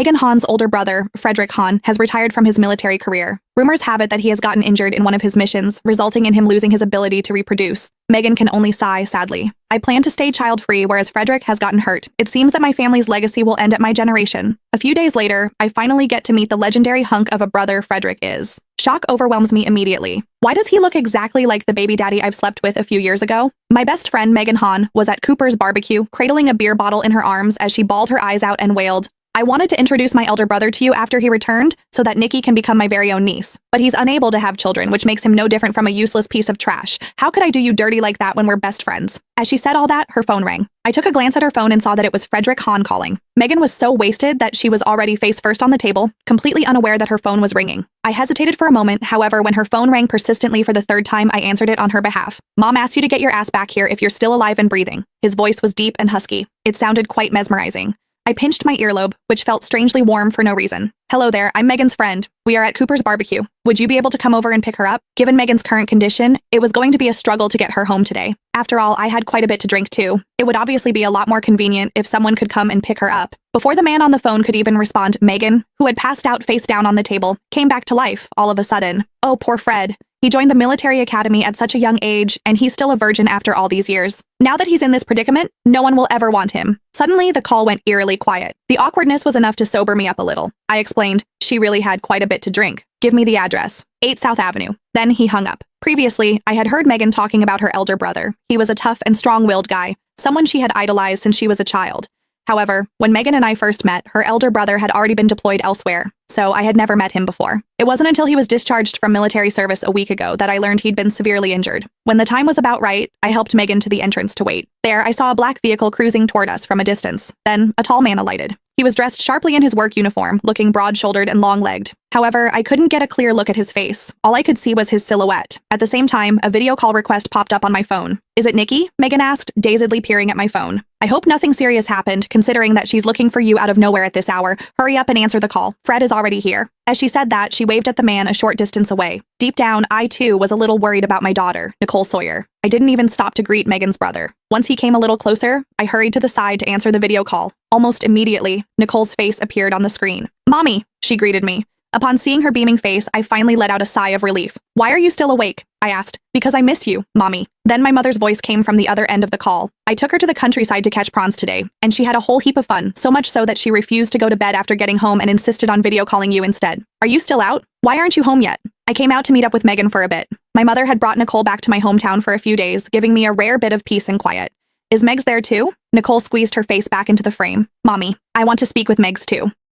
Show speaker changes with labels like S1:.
S1: Megan Hahn's older brother, Frederick Hahn, has retired from his military career. Rumors have it that he has gotten injured in one of his missions, resulting in him losing his ability to reproduce. Megan can only sigh sadly. I plan to stay child-free, whereas Frederick has gotten hurt. It seems that my family's legacy will end at my generation. A few days later, I finally get to meet the legendary hunk of a brother Frederick is. Shock overwhelms me immediately. Why does he look exactly like the baby daddy I've slept with a few years ago? My best friend Megan Hahn was at Cooper's barbecue, cradling a beer bottle in her arms as she bawled her eyes out and wailed, "I wanted to introduce my elder brother to you after he returned so that Nikki can become my very own niece. But he's unable to have children, which makes him no different from a useless piece of trash. How could I do you dirty like that when we're best friends?" As she said all that, her phone rang. I took a glance at her phone and saw that it was Frederick Hahn calling. Megan was so wasted that she was already face first on the table, completely unaware that her phone was ringing. I hesitated for a moment, however, when her phone rang persistently for the third time, I answered it on her behalf. "Mom asked you to get your ass back here if you're still alive and breathing." His voice was deep and husky. It sounded quite mesmerizing. I pinched my earlobe, which felt strangely warm for no reason. "Hello there, I'm Megan's friend. We are at Cooper's barbecue. Would you be able to come over and pick her up?" Given Megan's current condition, it was going to be a struggle to get her home today. After all, I had quite a bit to drink too. It would obviously be a lot more convenient if someone could come and pick her up. Before the man on the phone could even respond, Megan, who had passed out face down on the table, came back to life all of a sudden. Oh, poor Fred. He joined the military academy at such a young age, and he's still a virgin after all these years. Now that he's in this predicament, no one will ever want him. Suddenly, the call went eerily quiet. The awkwardness was enough to sober me up a little. I explained, she really had quite a bit to drink. "Give me the address. 8 South Avenue. Then he hung up. Previously, I had heard Megan talking about her elder brother. He was a tough and strong-willed guy, someone she had idolized since she was a child. However, when Megan and I first met, her elder brother had already been deployed elsewhere, so I had never met him before. It wasn't until he was discharged from military service a week ago that I learned he'd been severely injured. When the time was about right, I helped Megan to the entrance to wait. There, I saw a black vehicle cruising toward us from a distance. Then, a tall man alighted. He was dressed sharply in his work uniform, looking broad-shouldered and long-legged. However, I couldn't get a clear look at his face. All I could see was his silhouette. At the same time, a video call request popped up on my phone. "Is it Nikki?" Megan asked, dazedly peering at my phone. "I hope nothing serious happened, considering that she's looking for you out of nowhere at this hour. Hurry up and answer the call. Fred is already here." As she said that, she waved at the man a short distance away. Deep down, I too was a little worried about my daughter, Nicole Sawyer. I didn't even stop to greet Megan's brother. Once he came a little closer, I hurried to the side to answer the video call. Almost immediately, Nicole's face appeared on the screen. "Mommy," she greeted me. Upon seeing her beaming face, I finally let out a sigh of relief. "Why are you still awake?" I asked. "Because I miss you, Mommy." Then my mother's voice came from the other end of the call. "I took her to the countryside to catch prawns today, and she had a whole heap of fun, so much so that she refused to go to bed after getting home and insisted on video calling you instead. Are you still out? Why aren't you home yet?" I came out to meet up with Megan for a bit. My mother had brought Nicole back to my hometown for a few days, giving me a rare bit of peace and quiet. "Is Megs there too?" Nicole squeezed her face back into the frame. "Mommy, I want to speak with Megs too."